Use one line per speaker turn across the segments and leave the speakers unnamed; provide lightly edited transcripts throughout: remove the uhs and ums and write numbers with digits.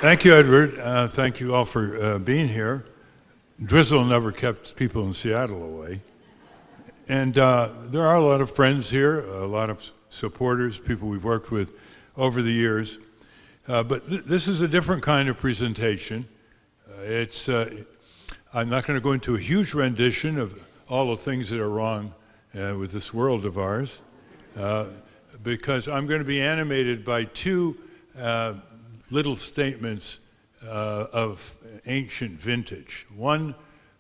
Thank you, Edward. Thank you all for being here. Drizzle never kept people in Seattle away. And there are a lot of friends here, a lot of supporters, people we've worked with over the years. But this is a different kind of presentation. I'm not going to go into a huge rendition of all the things that are wrong with this world of ours, because I'm going to be animated by two little statements of ancient vintage. One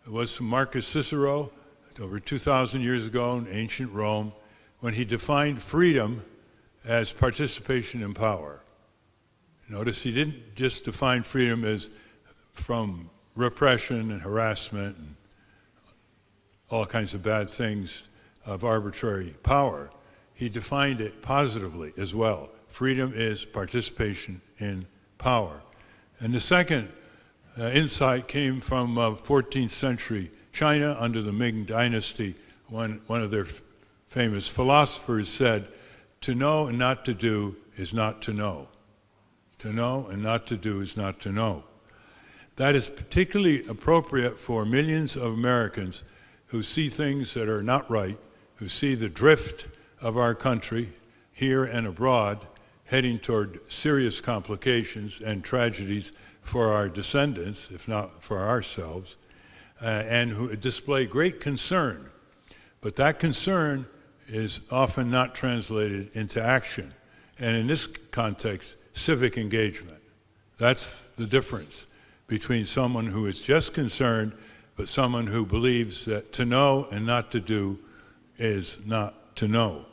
was from Marcus Cicero over 2,000 years ago in ancient Rome, when he defined freedom as participation in power. Notice he didn't just define freedom as from repression and harassment and all kinds of bad things of arbitrary power. He defined it positively as well. Freedom is participation in power. And the second insight came from 14th century China under the Ming Dynasty, when one of their famous philosophers said, "To know and not to do is not to know. To know and not to do is not to know." That is particularly appropriate for millions of Americans who see things that are not right, who see the drift of our country here and abroad heading toward serious complications and tragedies for our descendants, if not for ourselves, and who display great concern. But that concern is often not translated into action. And in this context, civic engagement. That's the difference between someone who is just concerned, but someone who believes that to know and not to do is not to know.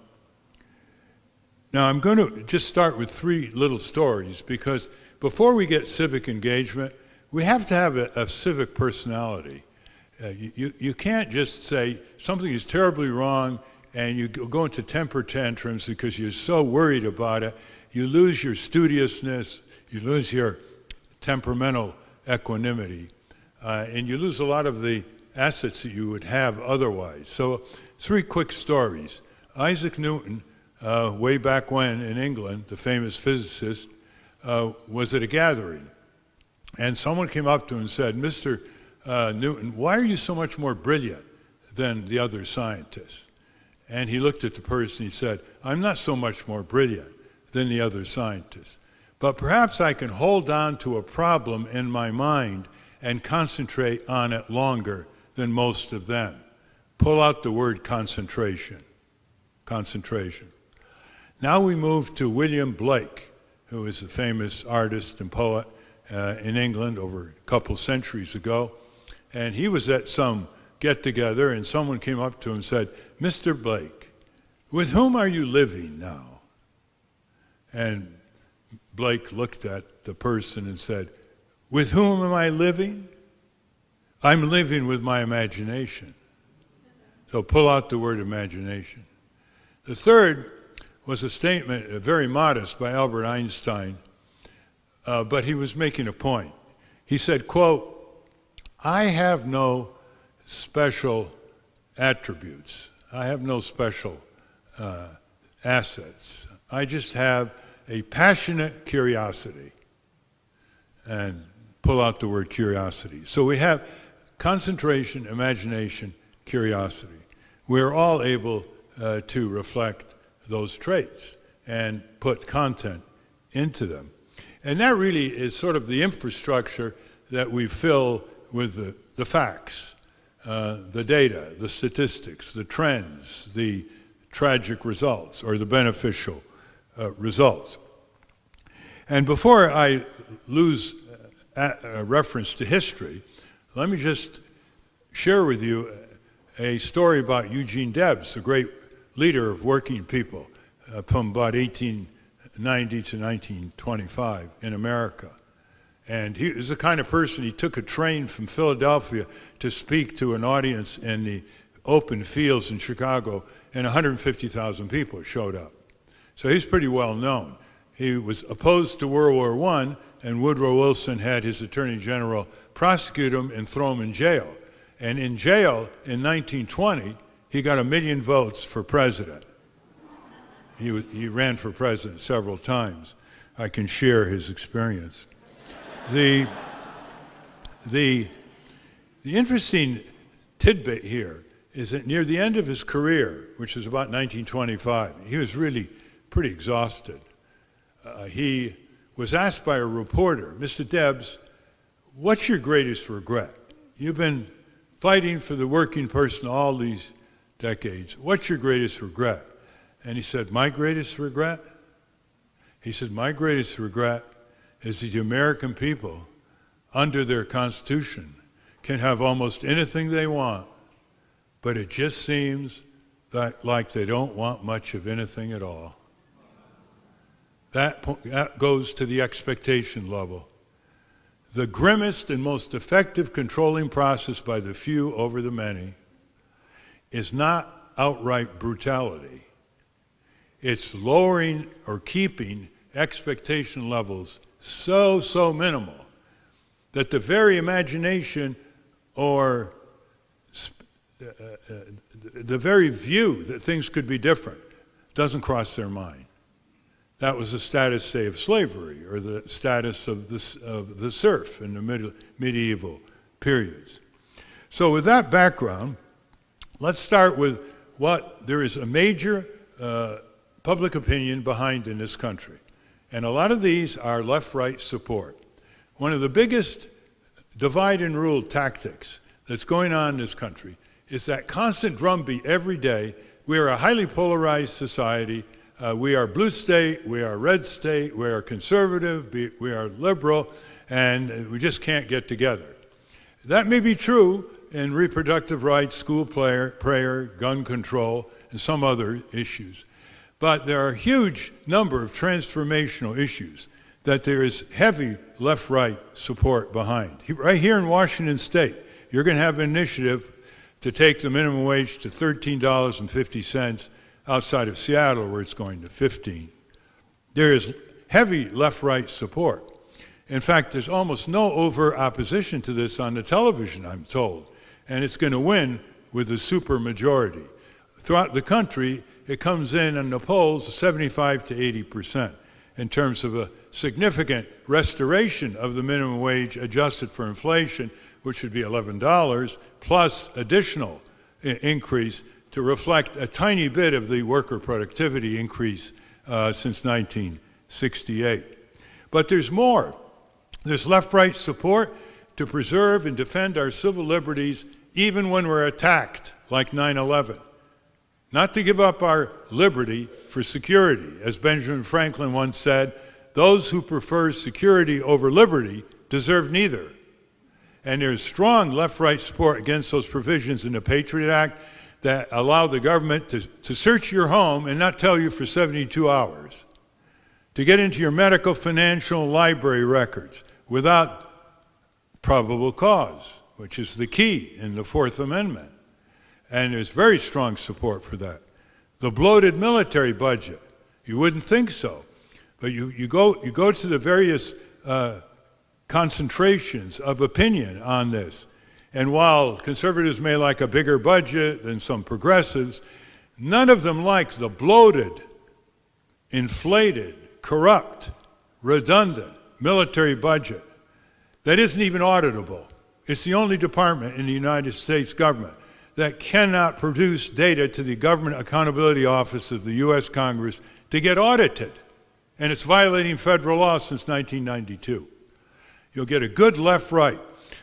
Now, I'm going to just start with three little stories, because before we get civic engagement, we have to have a civic personality. You can't just say something is terribly wrong and you go into temper tantrums because you're so worried about it. You lose your studiousness, you lose your temperamental equanimity, and you lose a lot of the assets that you would have otherwise. So, three quick stories. Isaac Newton, way back when in England, the famous physicist, was at a gathering. And someone came up to him and said, "Mr. Newton, why are you so much more brilliant than the other scientists?" And he looked at the person, he said, "I'm not so much more brilliant than the other scientists, but perhaps I can hold on to a problem in my mind and concentrate on it longer than most of them." Pull out the word concentration. Concentration. Now we move to William Blake, who is a famous artist and poet in England over a couple centuries ago. And he was at some get-together, and someone came up to him and said, "Mr. Blake, with whom are you living now?" And Blake looked at the person and said, "With whom am I living? I'm living with my imagination." So pull out the word imagination. The third was a statement, very modest, by Albert Einstein, but he was making a point. He said, quote, "I have no special attributes. I have no special assets. I just have a passionate curiosity." And pull out the word curiosity. So we have concentration, imagination, curiosity. We're all able to reflect those traits and put content into them. And that really is sort of the infrastructure that we fill with the facts, the data, the statistics, the trends, the tragic results, or the beneficial results. And before I lose a reference to history, let me just share with you a story about Eugene Debs, the great leader of working people from about 1890 to 1925 in America. And he was the kind of person, he took a train from Philadelphia to speak to an audience in the open fields in Chicago, and 150,000 people showed up. So he's pretty well known. He was opposed to World War I, and Woodrow Wilson had his Attorney General prosecute him and throw him in jail. And in jail in 1920, he got 1 million votes for president. He ran for president several times. I can share his experience. The interesting tidbit here is that near the end of his career, which was about 1925, he was really pretty exhausted. He was asked by a reporter, Mr. Debs, what's your greatest regret? You've been fighting for the working person all these decades. What's your greatest regret? And he said, my greatest regret? He said, my greatest regret is that the American people, under their Constitution, can have almost anything they want, but it just seems that like they don't want much of anything at all. That goes to the expectation level. The grimmest and most effective controlling process by the few over the many is not outright brutality. It's lowering or keeping expectation levels so minimal that the very imagination or the very view that things could be different doesn't cross their mind. That was the status, say, of slavery, or the status of the serf in the medieval periods. So with that background, let's start with what there is a major public opinion behind in this country. And a lot of these are left-right support. One of the biggest divide and rule tactics that's going on in this country is that constant drumbeat every day. We are a highly polarized society. We are blue state, we are red state, we are conservative, we are liberal, and we just can't get together. That may be true in reproductive rights, school prayer, gun control, and some other issues. But there are a huge number of transformational issues that there is heavy left-right support behind. Right here in Washington State, you're going to have an initiative to take the minimum wage to $13.50 outside of Seattle, where it's going to 15. There is heavy left-right support. In fact, there's almost no overt opposition to this on the television, I'm told, and it's going to win with a super majority. Throughout the country, it comes in the polls 75 to 80% in terms of a significant restoration of the minimum wage adjusted for inflation, which would be $11, plus additional increase to reflect a tiny bit of the worker productivity increase since 1968. But there's more. There's left-right support to preserve and defend our civil liberties even when we're attacked, like 9/11. Not to give up our liberty for security. As Benjamin Franklin once said, those who prefer security over liberty deserve neither. And there's strong left-right support against those provisions in the Patriot Act that allow the government to search your home and not tell you for 72 hours, to get into your medical, financial, library records without probable cause, which is the key in the Fourth Amendment. And there's very strong support for that. The bloated military budget, you wouldn't think so, but you go to the various concentrations of opinion on this. And while conservatives may like a bigger budget than some progressives, none of them like the bloated, inflated, corrupt, redundant military budget that isn't even auditable. It's the only department in the United States government that cannot produce data to the Government Accountability Office of the U.S. Congress to get audited. And it's violating federal law since 1992. You'll get a good left-right.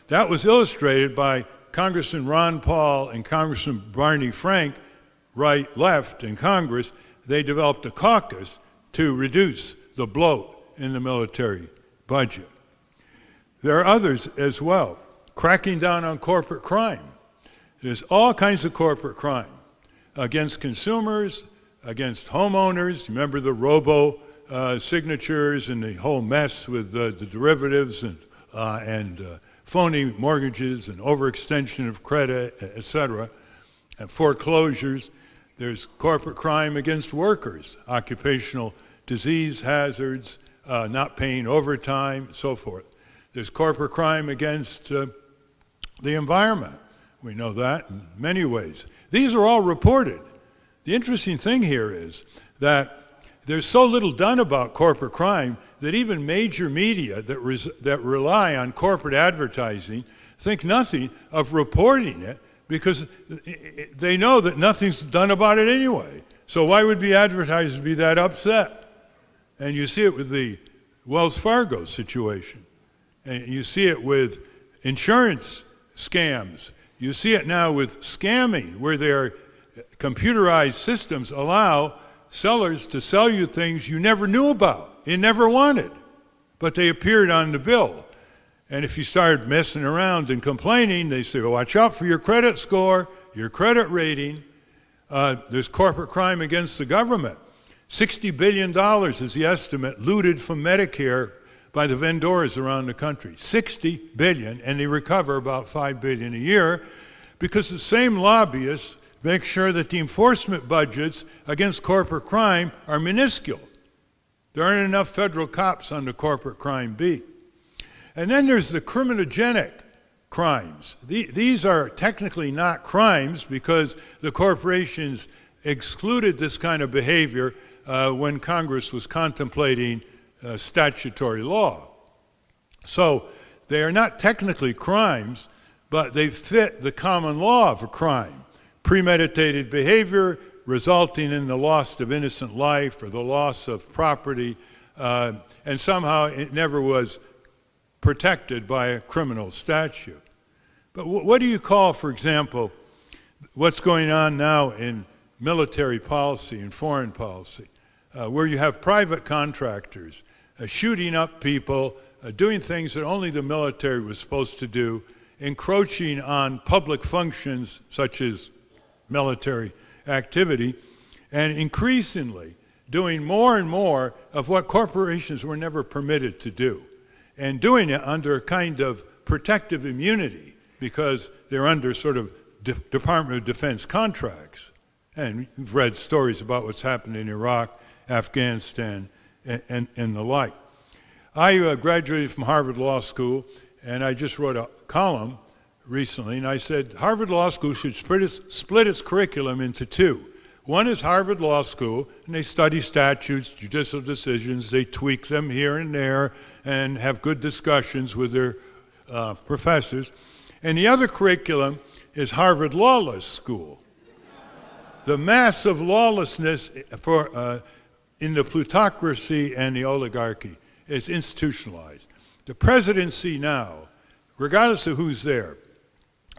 That was illustrated by Congressman Ron Paul and Congressman Barney Frank, right-left in Congress. They developed a caucus to reduce the bloat in the military budget. There are others as well. Cracking down on corporate crime. There's all kinds of corporate crime against consumers, against homeowners. Remember the robo signatures and the whole mess with the derivatives and phony mortgages and overextension of credit, etc., and foreclosures. There's corporate crime against workers, occupational disease hazards, not paying overtime, so forth. There's corporate crime against the environment. We know that in many ways. These are all reported. The interesting thing here is that there's so little done about corporate crime that even major media that rely on corporate advertising think nothing of reporting it because they know that nothing's done about it anyway. So why would the advertisers be that upset? And you see it with the Wells Fargo situation. And you see it with insurance scams. You see it now with scamming, where their computerized systems allow sellers to sell you things you never knew about, you never wanted, but they appeared on the bill. And if you started messing around and complaining, they say, well, watch out for your credit score, your credit rating. There's corporate crime against the government. $60 billion is the estimate looted from Medicare by the vendors around the country. $60 billion, and they recover about $5 billion a year because the same lobbyists make sure that the enforcement budgets against corporate crime are minuscule. There aren't enough federal cops on the corporate crime beat. And then there's the criminogenic crimes. These are technically not crimes because the corporations excluded this kind of behavior when Congress was contemplating statutory law. So they are not technically crimes, but they fit the common law of a crime. Premeditated behavior resulting in the loss of innocent life or the loss of property, and somehow it never was protected by a criminal statute. But what do you call, for example, what's going on now in military policy and foreign policy, where you have private contractors shooting up people, doing things that only the military was supposed to do, encroaching on public functions such as military activity, and increasingly doing more and more of what corporations were never permitted to do, and doing it under a kind of protective immunity because they're under sort of Department of Defense contracts. And you've read stories about what's happened in Iraq, Afghanistan, and the like. I graduated from Harvard Law School, and I just wrote a column recently, and I said Harvard Law School should split its curriculum into two. One is Harvard Law School, and they study statutes, judicial decisions, they tweak them here and there, and have good discussions with their professors. And the other curriculum is Harvard Lawless School. The massive lawlessness in the plutocracy and the oligarchy is institutionalized. The presidency now, regardless of who's there,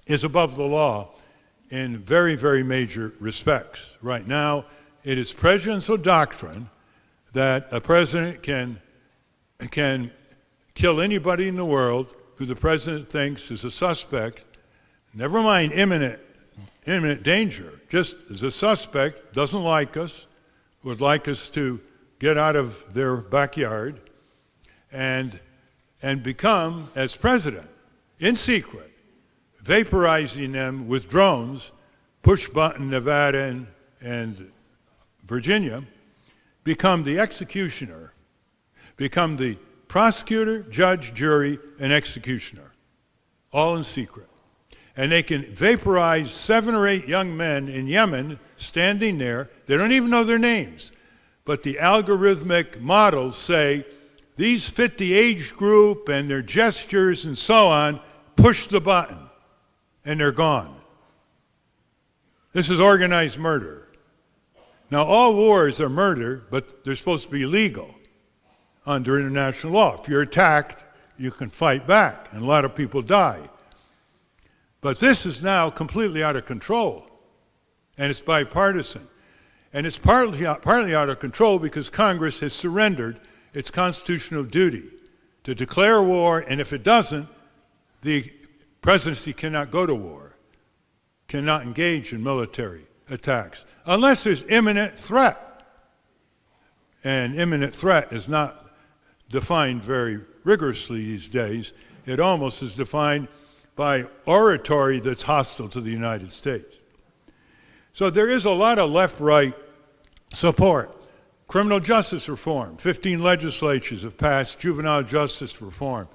is above the law in very, very major respects. Right now, it is presidential doctrine that a president can kill anybody in the world who the president thinks is a suspect, never mind imminent danger, just as a suspect, doesn't like us, would like us to get out of their backyard, and become, as president, in secret, vaporizing them with drones, push-button Nevada and Virginia, become the executioner, become the prosecutor, judge, jury, and executioner, all in secret. And they can vaporize 7 or 8 young men in Yemen standing there. They don't even know their names. But the algorithmic models say, these fit the age group and their gestures and so on, push the button, and they're gone. This is organized murder. Now, all wars are murder, but they're supposed to be legal under international law. If you're attacked, you can fight back, and a lot of people die. But this is now completely out of control, and it's bipartisan. And it's partly out of control because Congress has surrendered its constitutional duty to declare war, and if it doesn't, the presidency cannot go to war, cannot engage in military attacks, unless there's imminent threat. And imminent threat is not defined very rigorously these days. It almost is defined by oratory that's hostile to the United States. So there is a lot of left-right support. Criminal justice reform. 15 legislatures have passed juvenile justice reform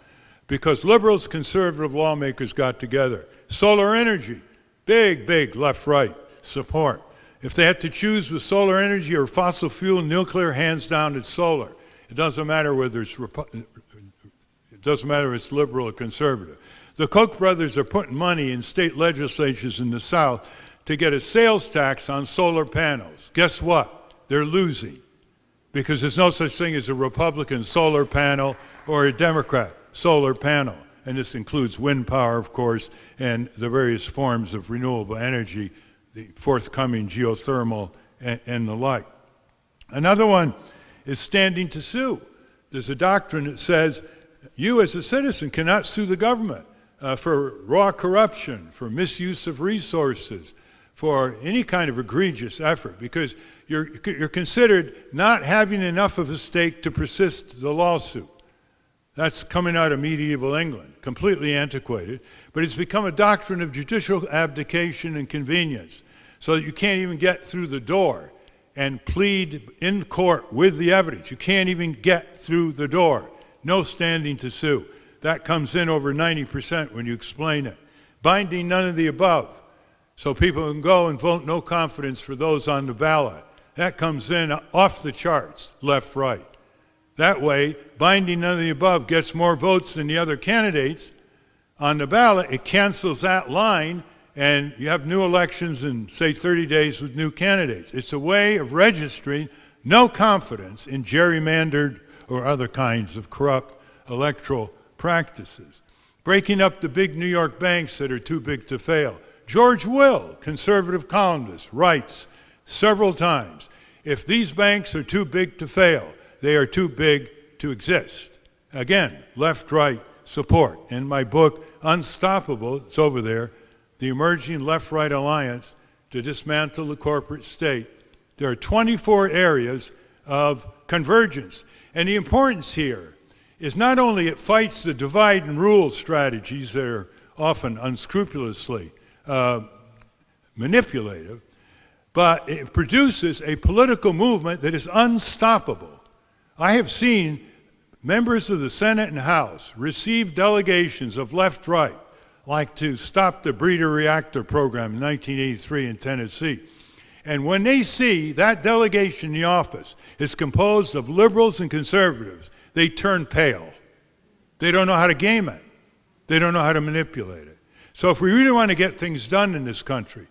because liberals, conservative lawmakers got together. Solar energy, big left-right support. If they had to choose with solar energy or fossil fuel, nuclear, hands down, it's solar. It doesn't matter whether it's liberal or conservative. The Koch brothers are putting money in state legislatures in the South to get a sales tax on solar panels. Guess what? They're losing, because there's no such thing as a Republican solar panel or a Democrat solar panel. And this includes wind power, of course, and the various forms of renewable energy, the forthcoming geothermal and the like. Another one is standing to sue. There's a doctrine that says you as a citizen cannot sue the government for raw corruption, for misuse of resources, for any kind of egregious effort, because you're considered not having enough of a stake to persist the lawsuit. That's coming out of medieval England, completely antiquated, but it's become a doctrine of judicial abdication and convenience, so that you can't even get through the door and plead in court with the evidence. You can't even get through the door. No standing to sue. That comes in over 90% when you explain it. Binding none of the above, so people can go and vote no confidence for those on the ballot. That comes in off the charts, left, right. That way, binding none of the above gets more votes than the other candidates on the ballot. It cancels that line, and you have new elections in, say, 30 days with new candidates. It's a way of registering no confidence in gerrymandered or other kinds of corrupt electoral practices. Breaking up the big New York banks that are too big to fail. George Will, conservative columnist, writes several times, if these banks are too big to fail, they are too big to exist. Again, left-right support. In my book, Unstoppable, it's over there, The Emerging Left-Right Alliance to Dismantle the Corporate State. There are 24 areas of convergence. And the importance here is not only it fights the divide and rule strategies that are often unscrupulously manipulative, but it produces a political movement that is unstoppable. I have seen members of the Senate and House receive delegations of left-right, like to stop the breeder reactor program in 1983 in Tennessee. And when they see that delegation in the office is composed of liberals and conservatives, they turn pale. They don't know how to game it. They don't know how to manipulate it. So if we really want to get things done in this country,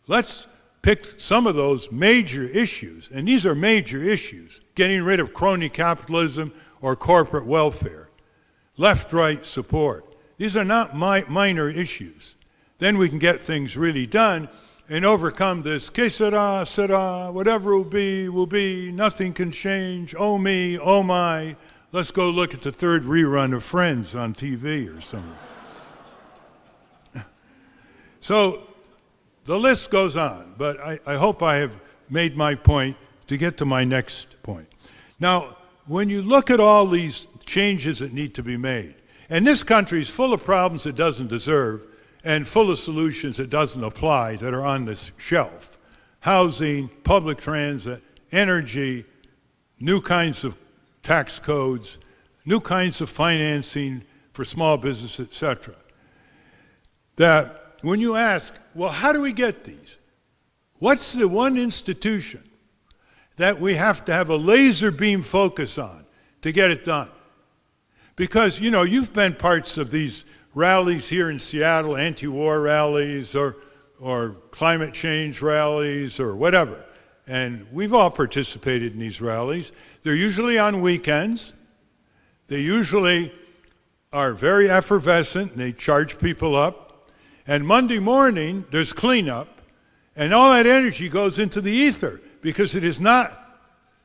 let's pick some of those major issues, and these are major issues, getting rid of crony capitalism or corporate welfare, left-right support. These are not minor issues. Then we can get things really done and overcome this, que sera, whatever will be, nothing can change, oh me, oh my. Let's go look at the third rerun of Friends on TV or something. So the list goes on, but I hope I have made my point to get to my next point. Now, when you look at all these changes that need to be made, and this country is full of problems it doesn't deserve and full of solutions it doesn't apply that are on this shelf. Housing, public transit, energy, new kinds of tax codes, new kinds of financing for small business, etc. That when you ask, well, how do we get these? What's the one institution that we have to have a laser beam focus on to get it done? Because, you know, you've been parts of these rallies here in Seattle, anti-war rallies or climate change rallies or whatever. And we've all participated in these rallies. They're usually on weekends. They usually are very effervescent, and they charge people up. And Monday morning, there's cleanup, and all that energy goes into the ether because it is not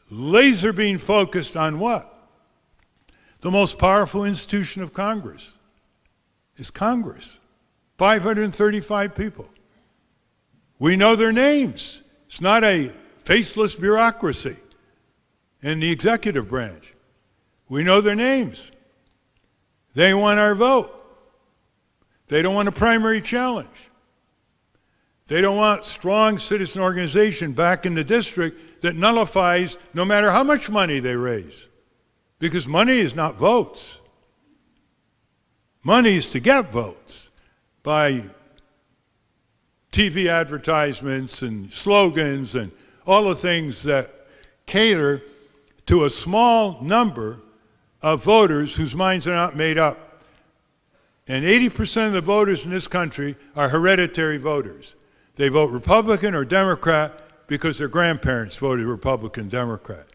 laser beam focused on what? The most powerful institution of Congress is Congress. 535 people. We know their names. It's not a faceless bureaucracy in the executive branch. We know their names. They want our vote. They don't want a primary challenge. They don't want strong citizen organization back in the district that nullifies no matter how much money they raise. Because money is not votes. Money is to get votes by TV advertisements and slogans and all the things that cater to a small number of voters whose minds are not made up. And 80% of the voters in this country are hereditary voters. They vote Republican or Democrat because their grandparents voted Republican, Democrat.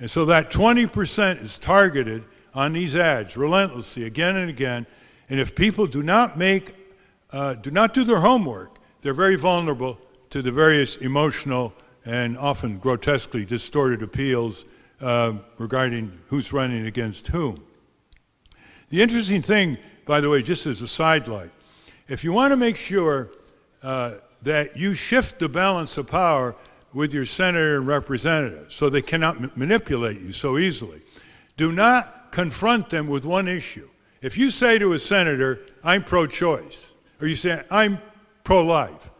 And so that 20% is targeted on these ads relentlessly, again and again. And if people do not do their homework, they're very vulnerable to the various emotional and often grotesquely distorted appeals regarding who's running against whom. The interesting thing, by the way, just as a sidelight, if you want to make sure that you shift the balance of power with your senator and representative so they cannot manipulate you so easily, do not confront them with one issue. If you say to a senator, I'm pro-choice, or you say, I'm pro-life,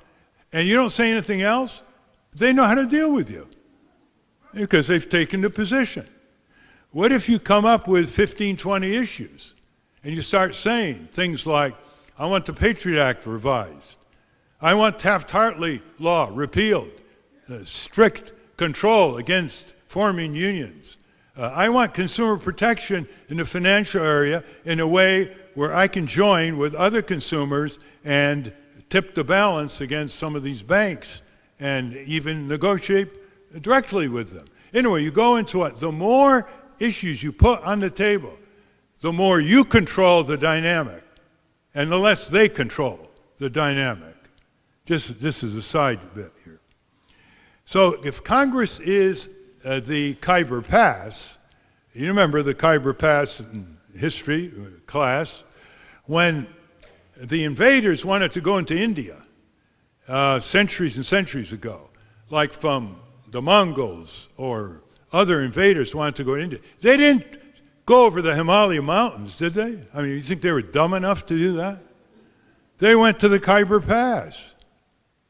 and you don't say anything else, they know how to deal with you because they've taken the position. What if you come up with 15, 20 issues and you start saying things like, I want the Patriot Act revised. I want Taft-Hartley law repealed. Strict control against forming unions. I want consumer protection in the financial area in a way where I can join with other consumers and tip the balance against some of these banks and even negotiate directly with them. Anyway, you go into it. The more issues you put on the table, the more you control the dynamic and the less they control the dynamic. Just this is a side bit here. So if Congress is the Khyber Pass, you remember the Khyber Pass in history class, when the invaders wanted to go into India centuries and centuries ago, like from the Mongols or other invaders wanted to go to India. They didn't go over the Himalaya mountains, did they? I mean, you think they were dumb enough to do that? They went to the Khyber Pass.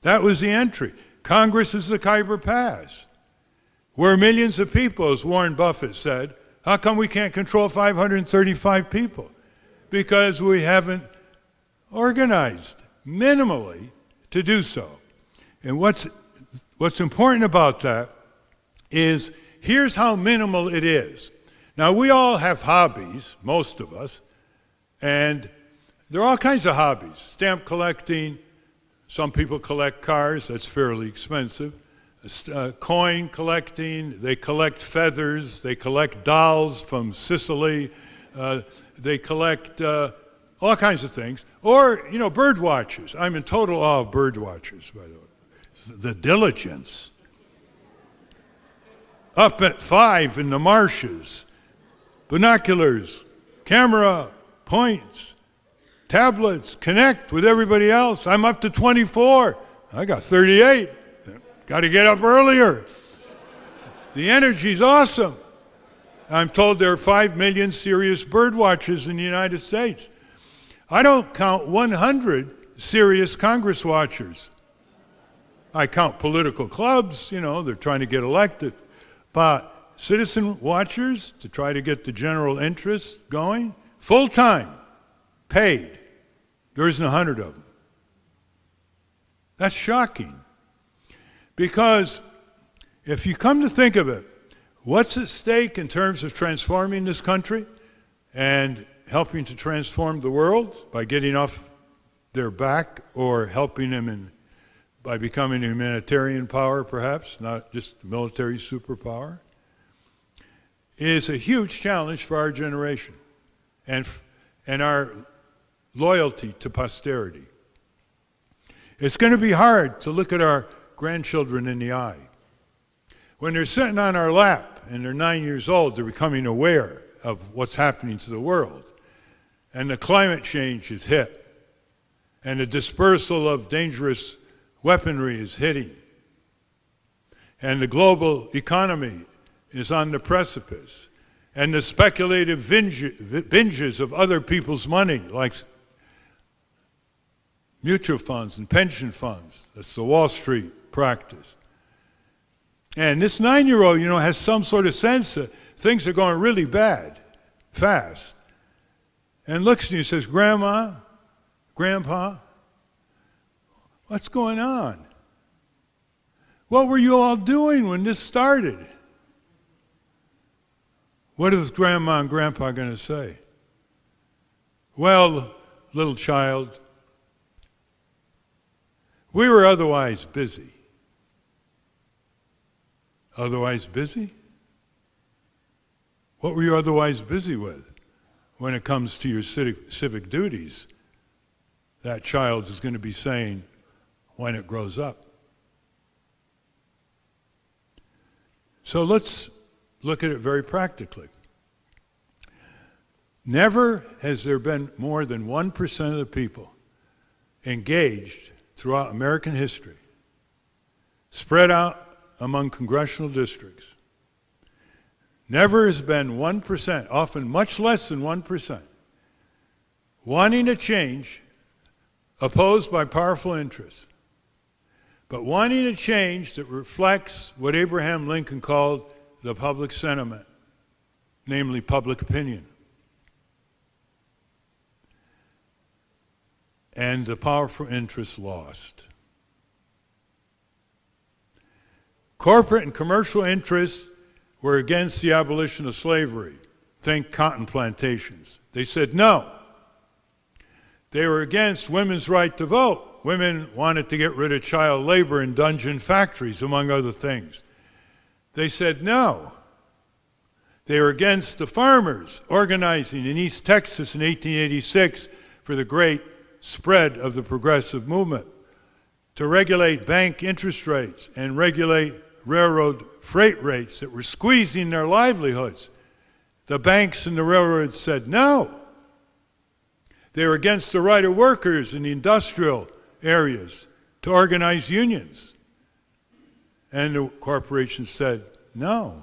That was the entry. Congress is the Khyber Pass, where millions of people, as Warren Buffett said, how come we can't control 535 people? Because we haven't organized minimally to do so. And what's important about that is here's how minimal it is. Now, we all have hobbies, most of us, and there are all kinds of hobbies. Stamp collecting, some people collect cars, that's fairly expensive. Coin collecting, they collect feathers, they collect dolls from Sicily, they collect all kinds of things. Or, you know, bird watchers. I'm in total awe of bird watchers, by the way. The diligence. Up at 5 in the marshes, binoculars, camera, points, tablets, connect with everybody else. I'm up to 24. I got 38. Got to get up earlier. The energy's awesome. I'm told there are 5 million serious bird watchers in the United States. I don't count 100 serious Congress watchers. I count political clubs, you know, they're trying to get elected. But citizen watchers to try to get the general interest going, full-time, paid. There isn't 100 of them. That's shocking. Because if you come to think of it, what's at stake in terms of transforming this country and helping to transform the world by getting off their back or helping them by becoming a humanitarian power, perhaps, not just military superpower, is a huge challenge for our generation and our loyalty to posterity. It's going to be hard to look at our grandchildren in the eye. When they're sitting on our lap and they're 9 years old, they're becoming aware of what's happening to the world. And the climate change is hit. And the dispersal of dangerous weaponry is hitting. And the global economy is on the precipice. And the speculative binges of other people's money, like mutual funds and pension funds. That's the Wall Street practice. And this 9-year-old, you know, has some sort of sense that things are going really bad, fast. And looks at you and says, Grandma, Grandpa, What's going on? What were you all doing when this started? What is Grandma and Grandpa going to say? Well, little child, we were otherwise busy. Otherwise busy? What were you otherwise busy with when it comes to your civic duties? That child is going to be saying when it grows up. So let's look at it very practically. Never has there been more than 1% of the people engaged throughout American history, spread out among congressional districts. Never has been 1%, often much less than 1%, wanting a change opposed by powerful interests, but wanting a change that reflects what Abraham Lincoln called the public sentiment, namely public opinion. And the powerful interests lost. Corporate and commercial interests were against the abolition of slavery. Think cotton plantations. They said no. They were against women's right to vote. Women wanted to get rid of child labor in dungeon factories, among other things. They said no. They were against the farmers organizing in East Texas in 1886 for the great spread of the progressive movement, to regulate bank interest rates and regulate railroad freight rates that were squeezing their livelihoods. The banks and the railroads said no. They were against the right of workers in the industrial areas to organize unions. And the corporations said no.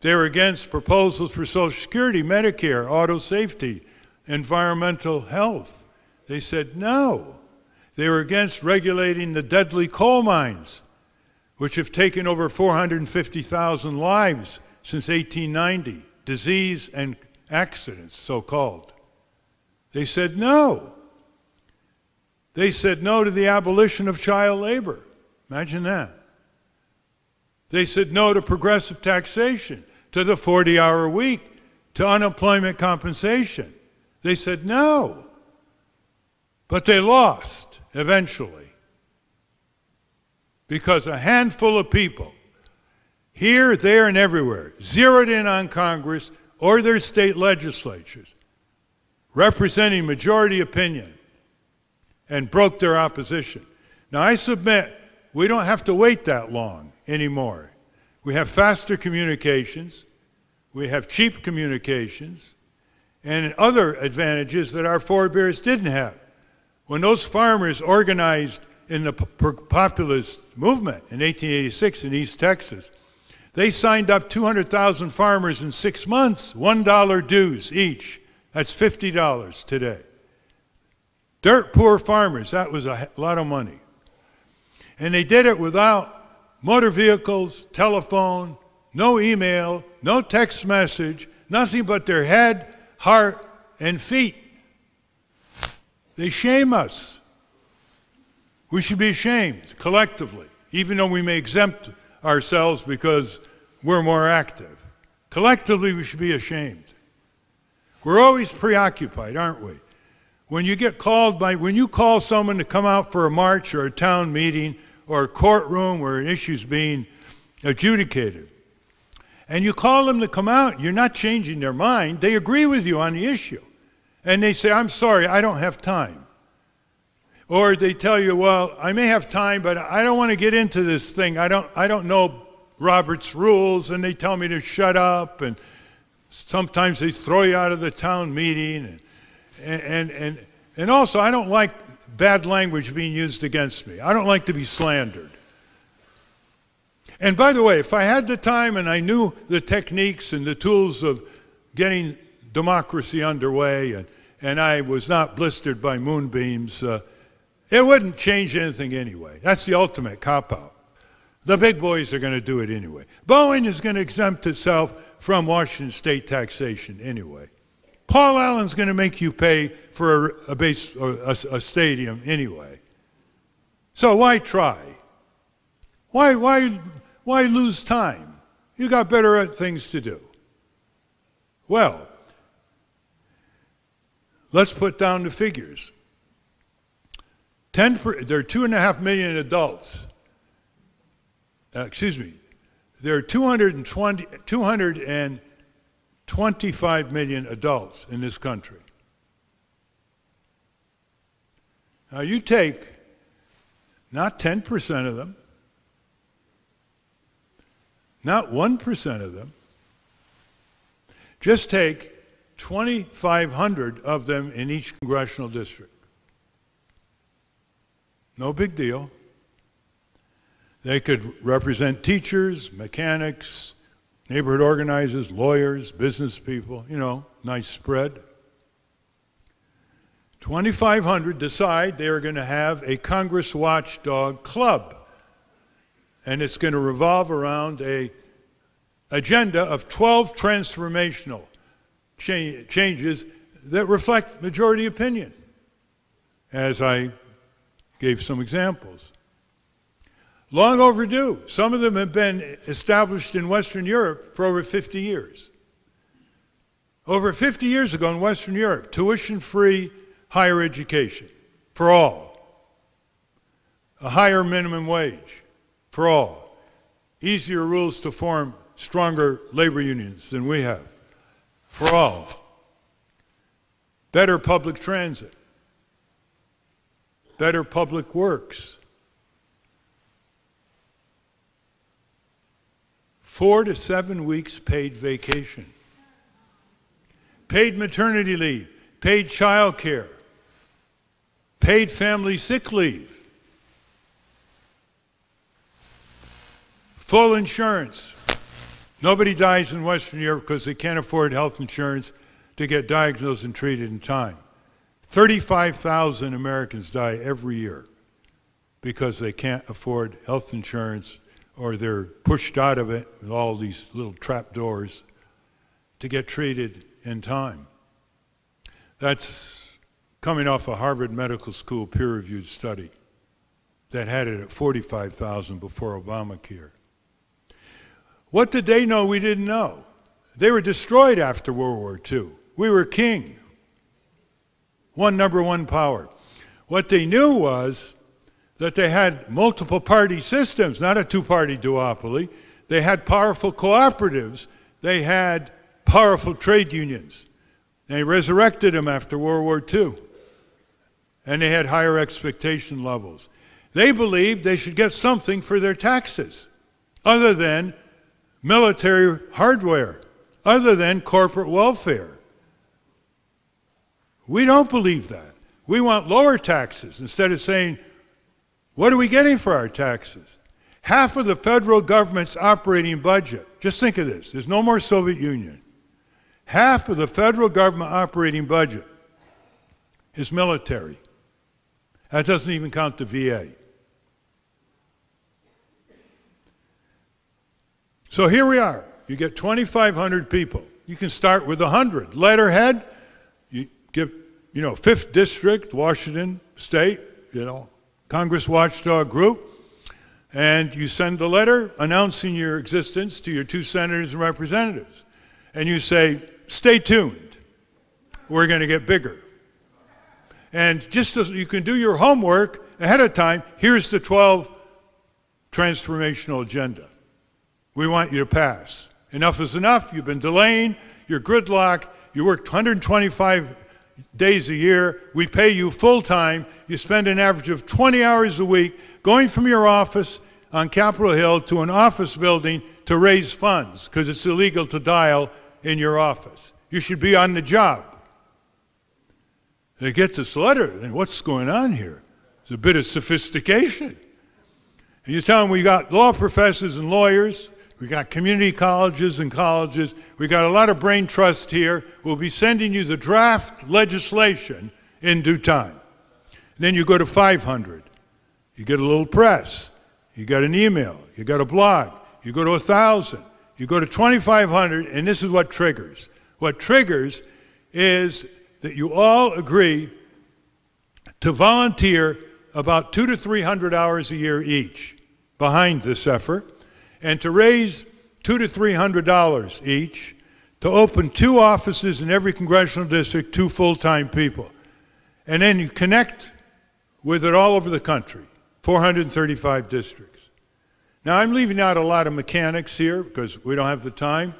They were against proposals for Social Security, Medicare, auto safety, environmental health. They said no. They were against regulating the deadly coal mines, which have taken over 450,000 lives since 1890, disease and accidents, so-called. They said no. They said no to the abolition of child labor. Imagine that. They said no to progressive taxation, to the 40-hour week, to unemployment compensation. They said no. But they lost eventually because a handful of people, here, there, and everywhere, zeroed in on Congress or their state legislatures, representing majority opinion, and broke their opposition. Now, I submit we don't have to wait that long anymore. We have faster communications, we have cheap communications, and other advantages that our forebears didn't have. When those farmers organized in the populist movement in 1886 in East Texas, they signed up 200,000 farmers in 6 months, $1 dues each. That's $50 today. Dirt poor farmers, that was a lot of money. And they did it without motor vehicles, telephone, no email, no text message, nothing but their head, heart, and feet. They shame us. We should be ashamed, collectively, even though we may exempt ourselves because we're more active. Collectively, we should be ashamed. We're always preoccupied, aren't we? When you call someone to come out for a march or a town meeting or a courtroom where an issue's being adjudicated, and you call them to come out, you're not changing their mind. They agree with you on the issue. And they say, I'm sorry, I don't have time. Or they tell you, well, I may have time, but I don't want to get into this thing. I don't know Robert's rules, and they tell me to shut up, and sometimes they throw you out of the town meeting. And also, I don't like bad language being used against me. I don't like to be slandered. And by the way, if I had the time and I knew the techniques and the tools of getting democracy underway, and I was not blistered by moonbeams, it wouldn't change anything anyway. That's the ultimate cop-out. The big boys are going to do it anyway. Boeing is going to exempt itself from Washington state taxation anyway. Paul Allen's going to make you pay for a stadium anyway. So why try? Why lose time? You got better things to do. Well, let's put down the figures. There are 2.5 million adults. There are 225 million adults in this country. Now you take not 10% of them, not 1% of them, just take 2,500 of them in each congressional district. No big deal. They could represent teachers, mechanics, neighborhood organizers, lawyers, business people, you know, nice spread. 2,500 decide they are going to have a Congress Watchdog Club. And it's going to revolve around an agenda of 12 transformational changes that reflect majority opinion, as I gave some examples. Long overdue. Some of them have been established in Western Europe for over 50 years. Over 50 years ago in Western Europe, tuition-free higher education for all. A higher minimum wage for all. Easier rules to form stronger labor unions than we have for all. Better public transit. Better public works. 4 to 7 weeks paid vacation. Paid maternity leave. Paid child care. Paid family sick leave. Full insurance. Nobody dies in Western Europe because they can't afford health insurance to get diagnosed and treated in time. 35,000 Americans die every year because they can't afford health insurance, or they're pushed out of it with all these little trap doors to get treated in time. That's coming off a Harvard Medical School peer-reviewed study that had it at 45,000 before Obamacare. What did they know we didn't know? They were destroyed after World War II. We were king. Number one power. What they knew was that they had multiple party systems, not a two-party duopoly. They had powerful cooperatives. They had powerful trade unions. They resurrected them after World War II. And they had higher expectation levels. They believed they should get something for their taxes, other than military hardware, other than corporate welfare. We don't believe that. We want lower taxes instead of saying, what are we getting for our taxes? Half of the federal government's operating budget, just think of this, there's no more Soviet Union. Half of the federal government operating budget is military. That doesn't even count the VA. So here we are. You get 2,500 people. You can start with 100. Letterhead, you give, 5th District, Washington State, Congress Watchdog Group, and you send a letter announcing your existence to your 2 senators and representatives. And you say, stay tuned. We're going to get bigger. And just as you can do your homework ahead of time, here's the 12 transformational agenda. We want you to pass. Enough is enough. You've been delaying. You're gridlocked. You work 125 days a year. We pay you full time. You spend an average of 20 hours a week going from your office on Capitol Hill to an office building to raise funds because it's illegal to dial in your office. You should be on the job. They get this letter, and what's going on here? It's a bit of sophistication. And you tell them we got law professors and lawyers, we got community colleges and colleges, we got a lot of brain trust here. We'll be sending you the draft legislation in due time. And then you go to 500. You get a little press. You got an email. You got a blog. You go to 1,000. You go to 2,500, and this is what triggers. What triggers is that you all agree to volunteer about 200 to 300 hours a year each behind this effort, and to raise $200 to $300 each to open 2 offices in every congressional district, 2 full-time people. And then you connect with it all over the country, 435 districts. Now, I'm leaving out a lot of mechanics here because we don't have the time,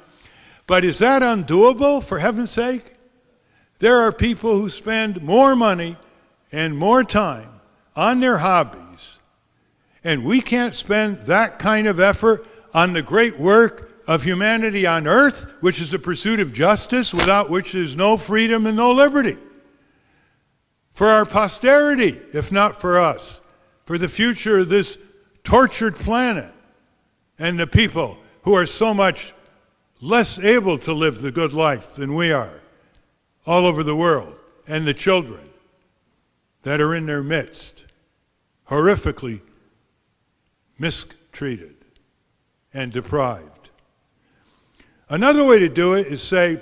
but is that undoable, for heaven's sake? There are people who spend more money and more time on their hobbies, and we can't spend that kind of effort on the great work of humanity on earth, which is the pursuit of justice, without which there's no freedom and no liberty. For our posterity, if not for us, for the future of this tortured planet, and the people who are so much less able to live the good life than we are, all over the world, and the children that are in their midst, horrifically mistreated and deprived. Another way to do it is say,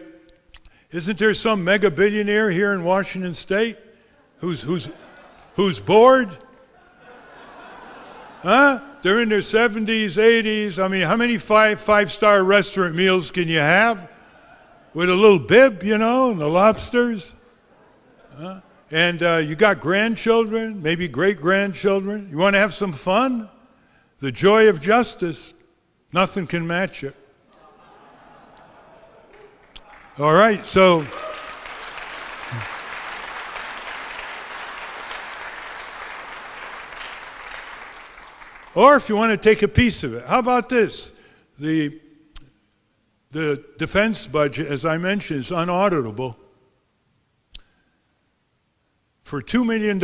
isn't there some mega billionaire here in Washington State who's bored? Huh? They're in their 70s, 80s. I mean, how many five-star restaurant meals can you have with a little bib, you know, and the lobsters? Huh? And you got grandchildren, maybe great-grandchildren. You want to have some fun? The joy of justice, nothing can match it. All right, so or if you want to take a piece of it, how about this? The defense budget, as I mentioned, is unauditable. For $2 million,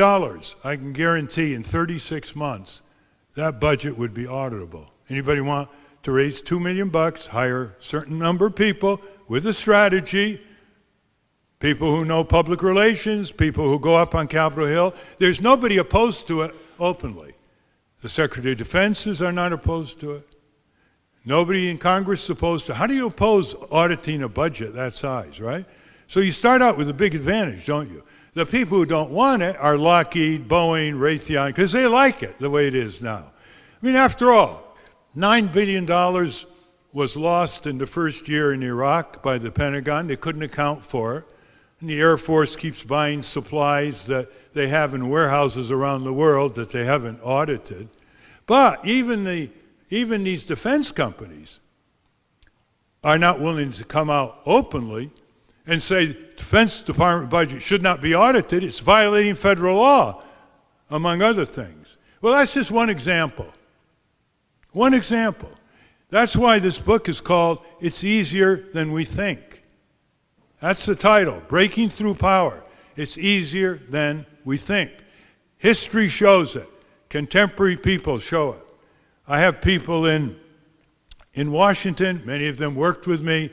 I can guarantee in 36 months, that budget would be auditable. Anybody want to raise $2 million, hire a certain number of people with a strategy, people who know public relations, people who go up on Capitol Hill. There's nobody opposed to it openly. The Secretary of Defenses are not opposed to it. Nobody in Congress is opposed to it. How do you oppose auditing a budget that size, right? So you start out with a big advantage, don't you? The people who don't want it are Lockheed, Boeing, Raytheon, because they like it the way it is now. I mean, after all, $9 billion was lost in the first year in Iraq by the Pentagon. They couldn't account for it. And the Air Force keeps buying supplies that they have in warehouses around the world that they haven't audited. But even these defense companies are not willing to come out openly and say Defense Department budget should not be audited. It's violating federal law, among other things. Well, that's just one example. One example. That's why this book is called It's Easier Than We Think. That's the title, Breaking Through Power. It's easier than we think. History shows it. Contemporary people show it. I have people in Washington, many of them worked with me.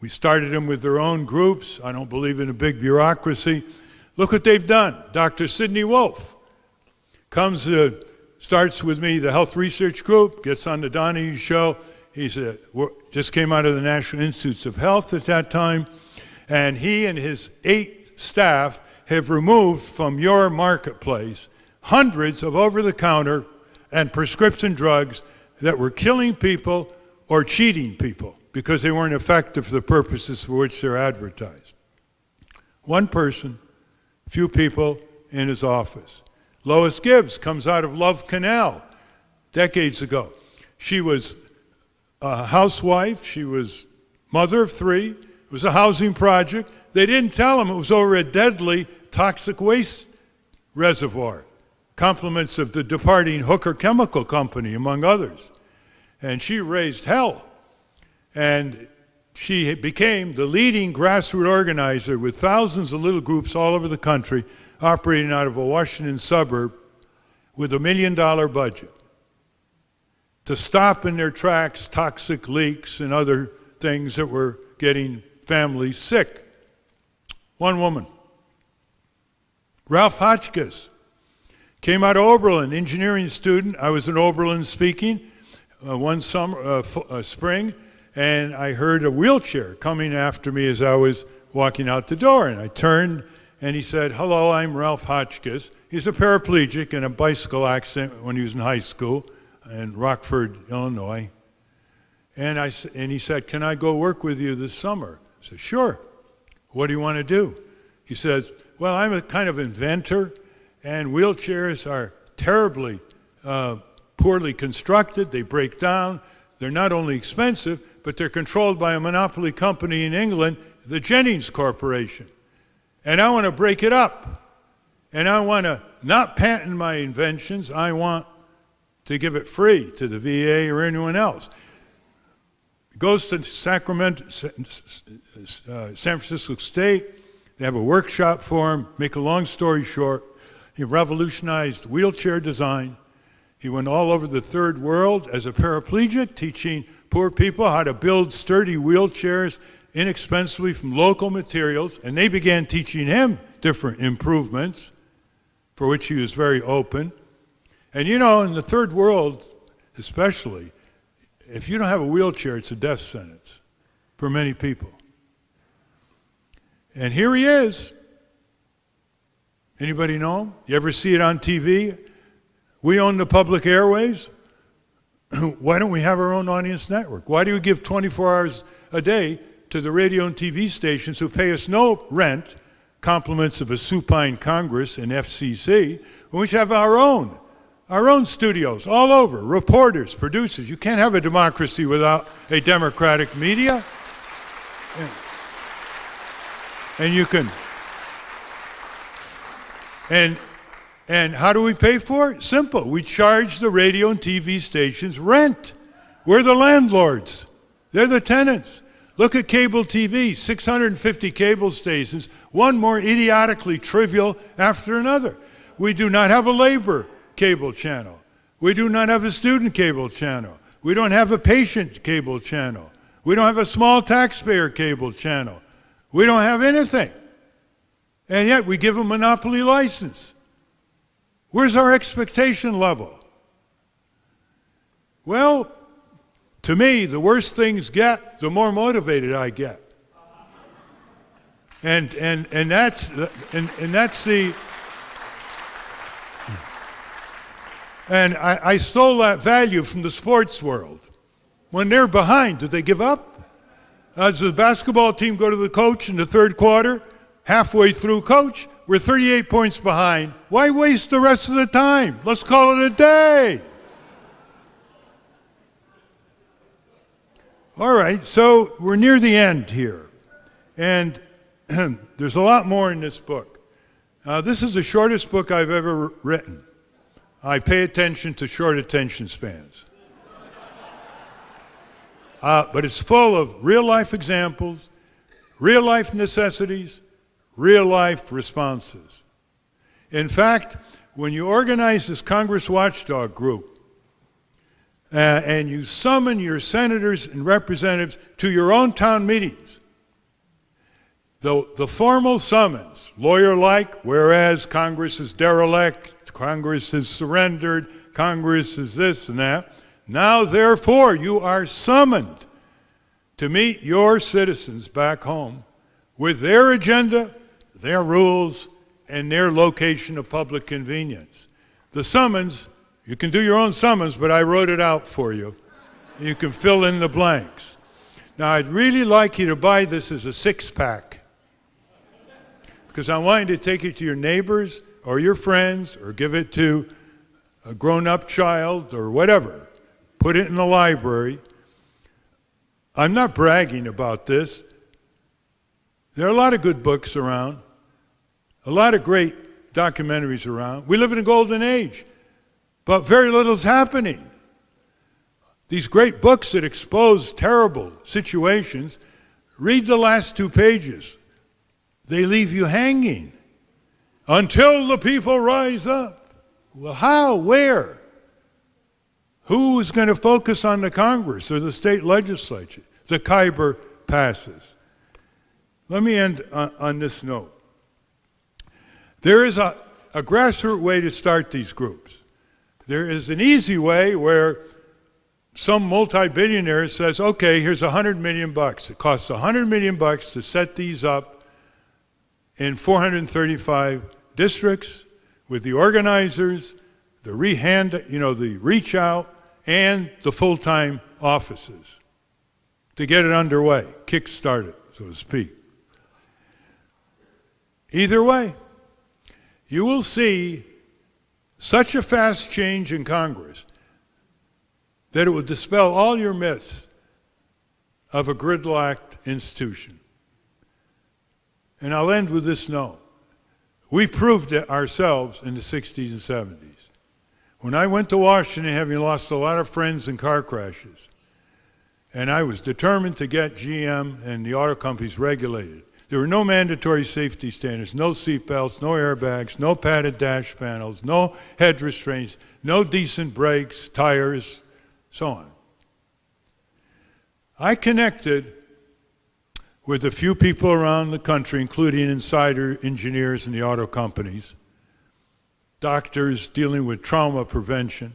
We started them with their own groups. I don't believe in a big bureaucracy. Look what they've done. Dr. Sidney Wolf comes, starts with me, the health research group, gets on the Donahue show. He just came out of the National Institutes of Health at that time, and he and his 8 staff have removed from your marketplace hundreds of over-the-counter and prescription drugs that were killing people or cheating people because they weren't effective for the purposes for which they're advertised. One person, few people in his office. Lois Gibbs comes out of Love Canal decades ago. She was a housewife. She was mother of 3. It was a housing project. They didn't tell them it was over a deadly toxic waste reservoir. Compliments of the departing Hooker Chemical Company, among others. And she raised hell. And she became the leading grassroots organizer with thousands of little groups all over the country operating out of a Washington suburb with $1 million budget to stop in their tracks toxic leaks and other things that were getting families sick. One woman. Ralph Hotchkiss came out of Oberlin, engineering student. I was in Oberlin speaking one spring, and I heard a wheelchair coming after me as I was walking out the door. And I turned, and he said, "Hello, I'm Ralph Hotchkiss." He's a paraplegic and a bicycle accident when he was in high school in Rockford, Illinois. And he said, "Can I go work with you this summer?" I said, "Sure. What do you want to do?" He says, "Well, I'm a kind of inventor, and wheelchairs are terribly poorly constructed. They break down. They're not only expensive, but they're controlled by a monopoly company in England, the Jennings Corporation. And I want to break it up. And I want to not patent my inventions. I want to give it free to the VA or anyone else." Goes to Sacramento, San Francisco State. They have a workshop for him. Make a long story short, he revolutionized wheelchair design. He went all over the third world as a paraplegic, teaching poor people how to build sturdy wheelchairs inexpensively from local materials, and they began teaching him different improvements, for which he was very open. And you know, in the third world especially, if you don't have a wheelchair, it's a death sentence for many people. And here he is. Anybody know him? You ever see it on TV? We own the public airways. Why don't we have our own audience network? Why do we give 24 hours a day to the radio and TV stations who pay us no rent, compliments of a supine Congress and FCC, when we should have our own studios all over, reporters, producers? You can't have a democracy without a democratic media. And you can. And how do we pay for it? Simple. We charge the radio and TV stations rent. We're the landlords. They're the tenants. Look at cable TV, 650 cable stations, one more idiotically trivial after another. We do not have a labor cable channel. We do not have a student cable channel. We don't have a patient cable channel. We don't have a small taxpayer cable channel. We don't have anything. And yet we give a monopoly license. Where's our expectation level? Well, to me, the worse things get, the more motivated I get. And that's the. And I stole that value from the sports world. When they're behind, do they give up? Does the basketball team go to the coach in the third quarter? Halfway through, "Coach, we're 38 points behind. Why waste the rest of the time? Let's call it a day." All right, so we're near the end here. And there's a lot more in this book. This is the shortest book I've ever written. I pay attention to short attention spans. But it's full of real-life examples, real-life necessities, real-life responses. In fact, when you organize this Congress Watchdog group and you summon your senators and representatives to your own town meetings, the formal summons, lawyer-like, whereas Congress is derelict, Congress is surrendered, Congress is this and that. Now, therefore, you are summoned to meet your citizens back home with their agenda, their rules, and their location of public convenience. The summons, you can do your own summons, but I wrote it out for you. You can fill in the blanks. Now, I'd really like you to buy this as a six-pack, because I want you to take it to your neighbors or your friends or give it to a grown-up child or whatever. Put it in the library. I'm not bragging about this. There are a lot of good books around, a lot of great documentaries around. We live in a golden age, but very little is happening. These great books that expose terrible situations, read the last 2 pages. They leave you hanging. Until the people rise up. Well, how? Where? Who is going to focus on the Congress or the state legislature? The Khyber passes. Let me end on this note. There is a grassroots way to start these groups. There is an easy way where some multi-billionaire says, okay, here's $100 million. It costs $100 million to set these up in 435 districts with the organizers, the reach out, and the full-time offices to get it underway, kick-start it, so to speak. Either way, you will see such a fast change in Congress that it will dispel all your myths of a gridlocked institution. And I'll end with this note. We proved it ourselves in the 60s and 70s. When I went to Washington, having lost a lot of friends in car crashes, and I was determined to get GM and the auto companies regulated. There were no mandatory safety standards, no seat belts, no airbags, no padded dash panels, no head restraints, no decent brakes, tires, so on. I connected with a few people around the country, including insider engineers in the auto companies, doctors dealing with trauma prevention.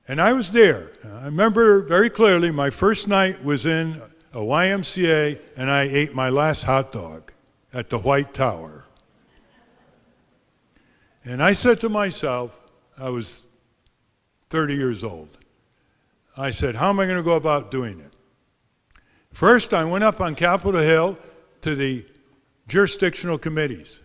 And I was there. I remember very clearly my first night was in a YMCA, and I ate my last hot dog at the White Tower. And I said to myself, I was 30 years old, I said, how am I going to go about doing it? First, I went up on Capitol Hill to the jurisdictional committees.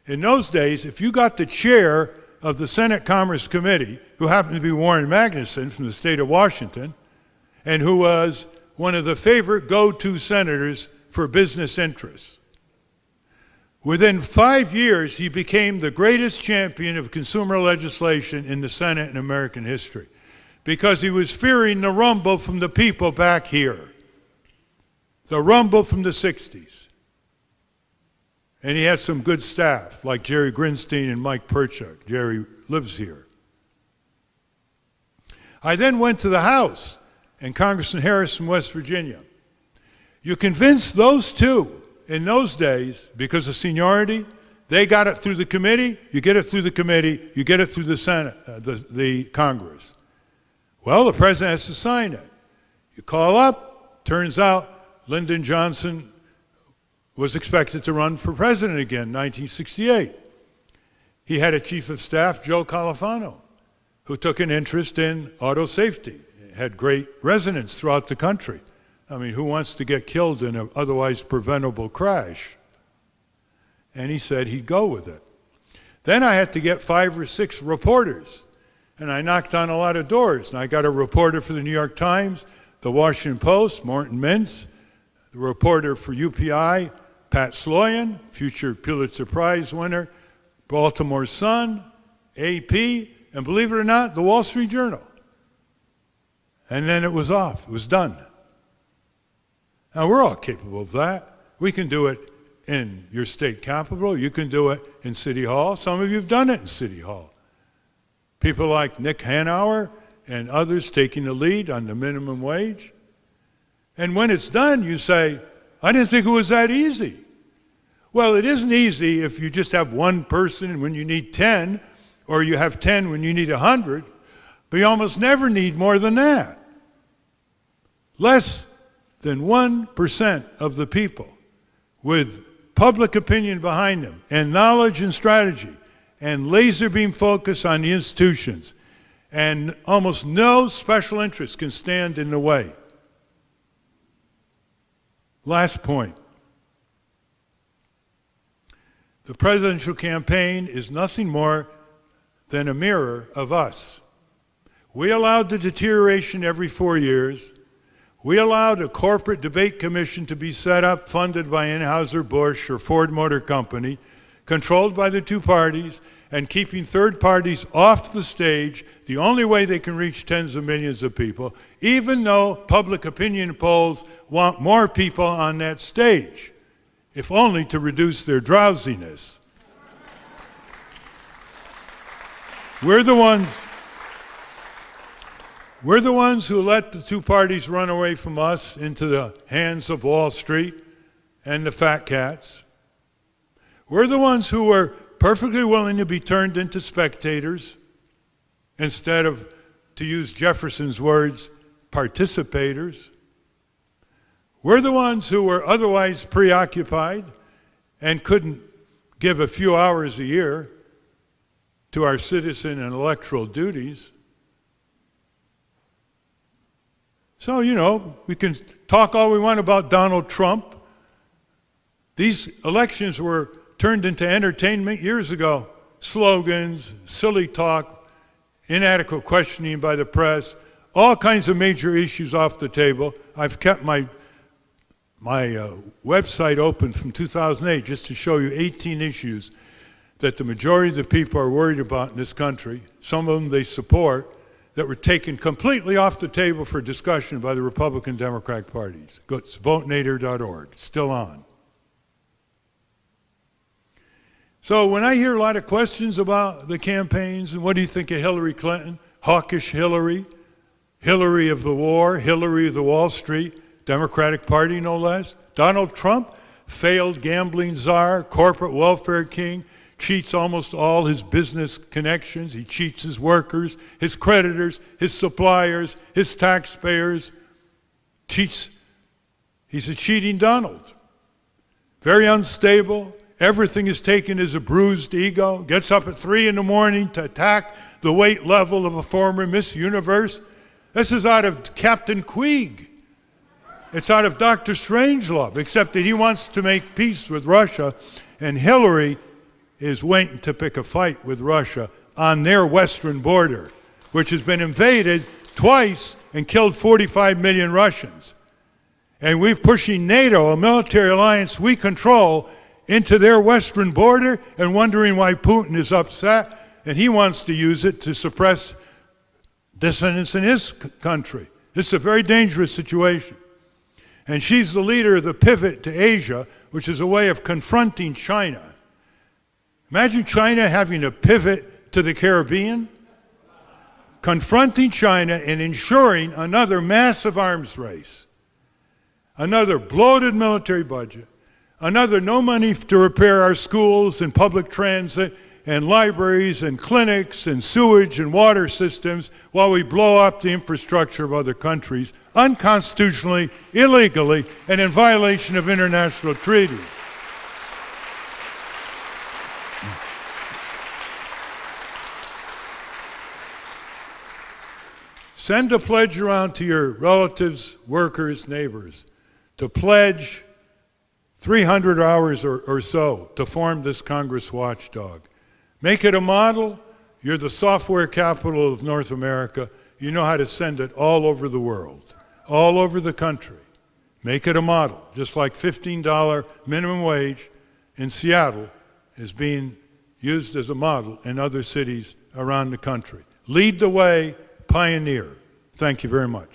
In those days, if you got the chair of the Senate Commerce Committee, who happened to be Warren Magnuson from the state of Washington, and who was one of the favorite go-to senators for business interests. Within 5 years, he became the greatest champion of consumer legislation in the Senate in American history, because he was fearing the rumble from the people back here, the rumble from the 60s. And he had some good staff, like Jerry Grinstein and Mike Perchuk. Jerry lives here. I then went to the House and Congressman Harris from West Virginia. You convince those two in those days, because of seniority, they got it through the committee, you get it through the committee, you get it through the Senate, the Congress. Well, the president has to sign it. You call up, turns out Lyndon Johnson was expected to run for president again, 1968. He had a chief of staff, Joe Califano, who took an interest in auto safety. Had great resonance throughout the country. I mean, who wants to get killed in an otherwise preventable crash? And he said he'd go with it. Then I had to get 5 or 6 reporters, and I knocked on a lot of doors. And I got a reporter for the New York Times, the Washington Post, Morton Mintz, the reporter for UPI, Pat Sloyan, future Pulitzer Prize winner, Baltimore Sun, AP, and believe it or not, the Wall Street Journal. And then it was off. It was done. Now, we're all capable of that. We can do it in your state capital. You can do it in City Hall. Some of you have done it in City Hall. People like Nick Hanauer and others taking the lead on the minimum wage. And when it's done, you say, I didn't think it was that easy. Well, it isn't easy if you just have one person when you need 10, or you have 10 when you need 100. But you almost never need more than that. Less than 1% of the people with public opinion behind them and knowledge and strategy and laser beam focus on the institutions and almost no special interest can stand in the way. Last point. The presidential campaign is nothing more than a mirror of us. We allowed the deterioration every 4 years. We allowed a corporate debate commission to be set up, funded by Anheuser-Busch or Ford Motor Company, controlled by the two parties, and keeping third parties off the stage, the only way they can reach tens of millions of people, even though public opinion polls want more people on that stage, if only to reduce their drowsiness. We're the ones who let the two parties run away from us into the hands of Wall Street and the fat cats. We're the ones who were perfectly willing to be turned into spectators instead of, to use Jefferson's words, participators. We're the ones who were otherwise preoccupied and couldn't give a few hours a year to our citizen and electoral duties. So, you know, we can talk all we want about Donald Trump. These elections were turned into entertainment years ago. Slogans, silly talk, inadequate questioning by the press, all kinds of major issues off the table. I've kept my website open from 2008 just to show you 18 issues that the majority of the people are worried about in this country. Some of them they support, that were taken completely off the table for discussion by the Republican Democratic parties. Go to votenader.org, still on. So when I hear a lot of questions about the campaigns, and what do you think of Hillary Clinton? Hawkish Hillary, Hillary of the war, Hillary of the Wall Street, Democratic Party no less. Donald Trump, failed gambling czar, corporate welfare king, cheats almost all his business connections. He cheats his workers, his creditors, his suppliers, his taxpayers. Cheats. He's a cheating Donald. Very unstable. Everything is taken as a bruised ego. Gets up at 3 in the morning to attack the weight level of a former Miss Universe. This is out of Captain Queeg. It's out of Dr. Strangelove, except that he wants to make peace with Russia, and Hillary is waiting to pick a fight with Russia on their western border, which has been invaded twice and killed 45 million Russians. And we're pushing NATO, a military alliance we control, into their western border and wondering why Putin is upset, and he wants to use it to suppress dissidents in his country. This is a very dangerous situation. And she's the leader of the pivot to Asia, which is a way of confronting China. Imagine China having a pivot to the Caribbean, confronting China and ensuring another massive arms race, another bloated military budget, another no money to repair our schools and public transit and libraries and clinics and sewage and water systems while we blow up the infrastructure of other countries unconstitutionally, illegally, and in violation of international treaties. Send a pledge around to your relatives, workers, neighbors to pledge 300 hours or so to form this Congress watchdog. Make it a model. You're the software capital of North America. You know how to send it all over the world, all over the country. Make it a model, just like $15 minimum wage in Seattle is being used as a model in other cities around the country. Lead the way, pioneer. Thank you very much.